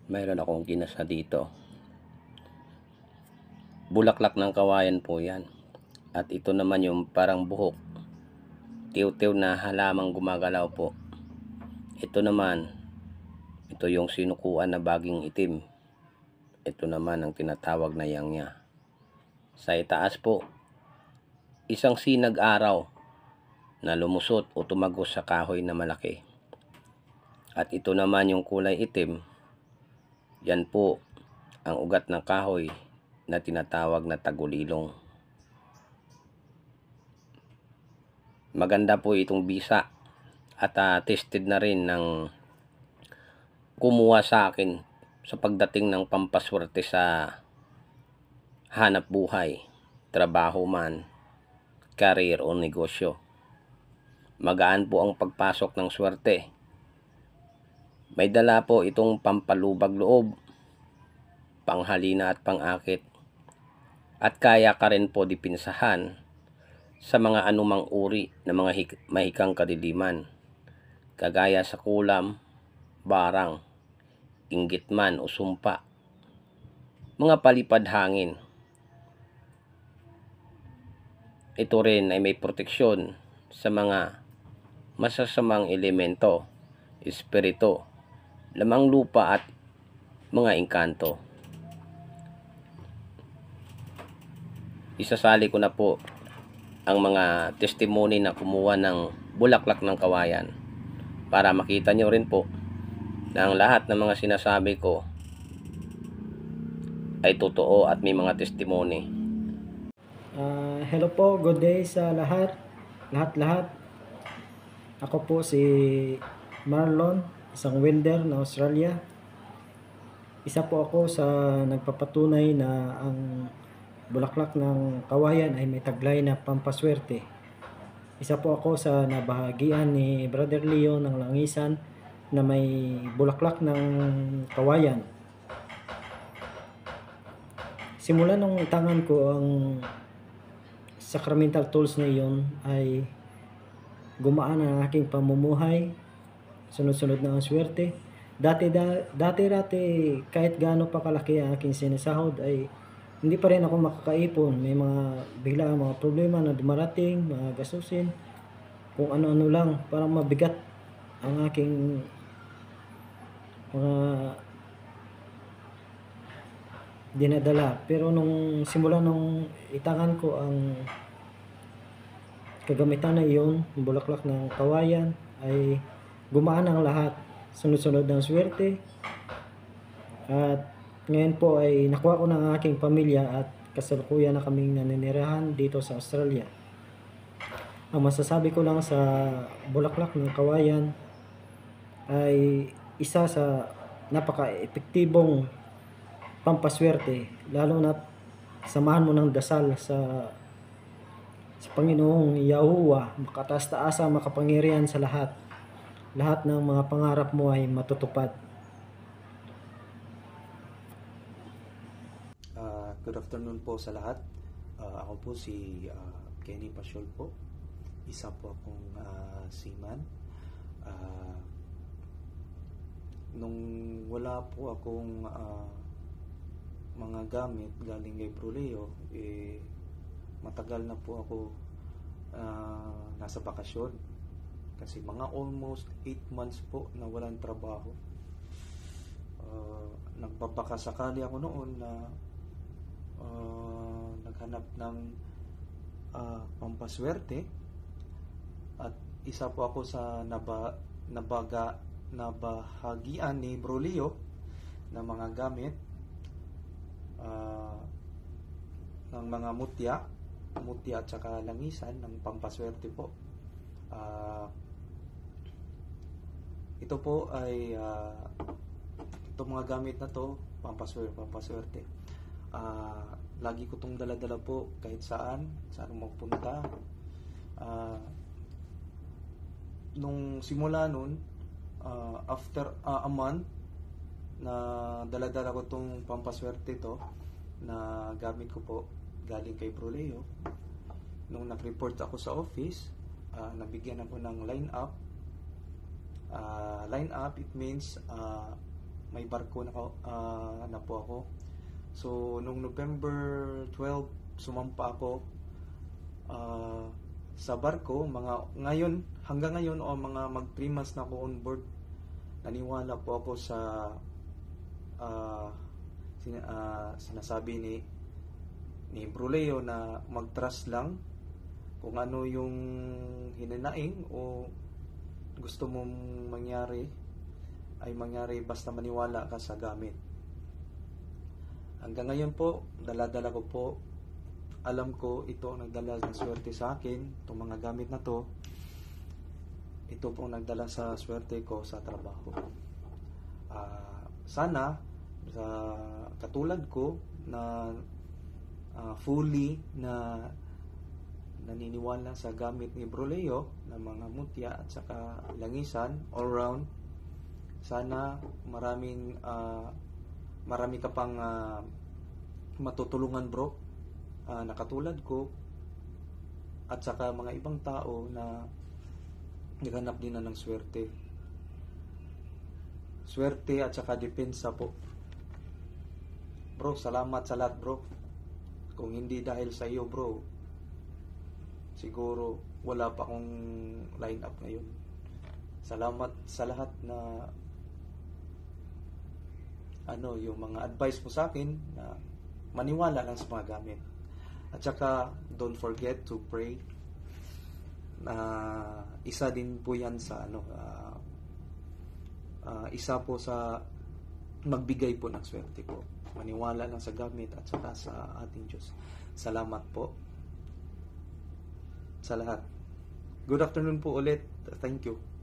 Mayroon akong kinasa dito. Bulaklak ng kawayan po yan. At ito naman yung parang buhok. Tiw-tiw na halamang gumagalaw po. Ito naman, ito yung sinukuan na baging itim. Ito naman ang tinatawag na yangya. Sa itaas po, isang sinag araw na lumusot o tumagos sa kahoy na malaki. At ito naman yung kulay itim. Yan po ang ugat ng kahoy na tinatawag na tagulilong. Maganda po itong bisa at tested na rin ng kumuha sa akin sa pagdating ng pampaswerte sa hanap buhay, trabaho man, career o negosyo. Magaan po ang pagpasok ng swerte. May dala po itong pampalubag loob, panghalina at pangakit. At kaya ka rin po dipinsahan sa mga anumang uri ng mga mahikang kadiliman, kagaya sa kulam, barang, inggit man o sumpa, mga palipad hangin. Ito rin ay may proteksyon sa mga masasamang elemento, espiritu, lamang lupa at mga engkanto. Isasali ko na po ang mga testimony na kumuha ng bulaklak ng kawayan para makita nyo rin po na ang lahat ng mga sinasabi ko ay totoo at may mga testimony. Hello po, good day sa lahat. Ako po si Marlon, isang welder na Australia. Isa po ako sa nagpapatunay na ang bulaklak ng kawayan ay may taglay na pampaswerte. Isa po ako sa nabahagian ni Brother Leo ng Langisan na may bulaklak ng kawayan. Simula nung itangan ko ang sacramental tools na iyon ay gumaan ang aking pamumuhay, sunod-sunod na ang swerte. Dati kahit gaano pa kalaki ang aking sinasahod ay hindi pa rin ako makakaipon. May mga problema na dumarating, mga gastusin, kung ano-ano lang, parang mabigat ang aking mga dinadala. Pero simula nung itangan ko ang kagamitan na iyon, yung bulaklak ng kawayan, ay gumaan ang lahat, sunod-sunod ng swerte. At ngayon po ay nakuha ko ng aking pamilya at kasalukuyan na kaming naninirahan dito sa Australia. Ang masasabi ko lang sa bulaklak ng kawayan ay isa sa napaka-epektibong pampaswerte, lalo na samahan mo ng dasal sa Panginoong Yahuwah, makataas-taasa, makapangyarihan sa lahat. Lahat ng mga pangarap mo ay matutupad. Good afternoon po sa lahat. Ako po si Kenny Pasyol po. Isa po akong seaman. Nung wala po akong mga gamit galing kay Bro Leo, matagal na po ako nasa bakasyon. Kasi mga almost 8 months po na walang trabaho. Nagbabaka sakali ako noon na naghanap ng pampaswerte, at isa po ako sa nabahagian ni Bro Leo ng mga gamit ng mga mutya at saka langisan ng pampaswerte po. Ito po ay itong mga gamit na to, pampaswerte. Lagi ko itong dala-dala po kahit saan magpunta. Nung simula nun, after a month na dala-dala ko itong pampaswerte to na gamit ko po galing kay Bro Leo, nung nag-report ako sa office, nabigyan ako ng line up. Line up, it means may barko na po ako. So nung November 12 sumampa ako sa barko. Hanggang ngayon o mga mag 3 months na ako on board, naniwala po ako sa sinasabi ni Bro Leo na mag-trust lang kung ano yung hinanaing o gusto mong mangyari ay mangyari, basta maniwala ka sa gamit. Hanggang ngayon po, dala-dala ko po, alam ko ito ang nagdala ng swerte sa akin, itong mga gamit na to, ito po ang nagdala sa swerte ko sa trabaho. Sana sa katulad ko na fully na naniniwala sa gamit ni Bro Leo na mga mutya at saka langisan all round, sana marami ka pang matutulungan bro, na katulad ko at saka mga ibang tao na naghanap din na ng swerte at saka depensa po. Bro, salamat sa lahat bro. Kung hindi dahil sa iyo bro, siguro wala pa akong line up ngayon. Salamat sa lahat na yung mga advice mo sa akin na maniwala lang sa mga gamit. At saka don't forget to pray. Isa din po yan sa isa po sa magbigay po ng swerte po. Maniwala lang sa gamit at saka sa ating Diyos. Salamat po sa lahat. Good afternoon po ulit. Thank you.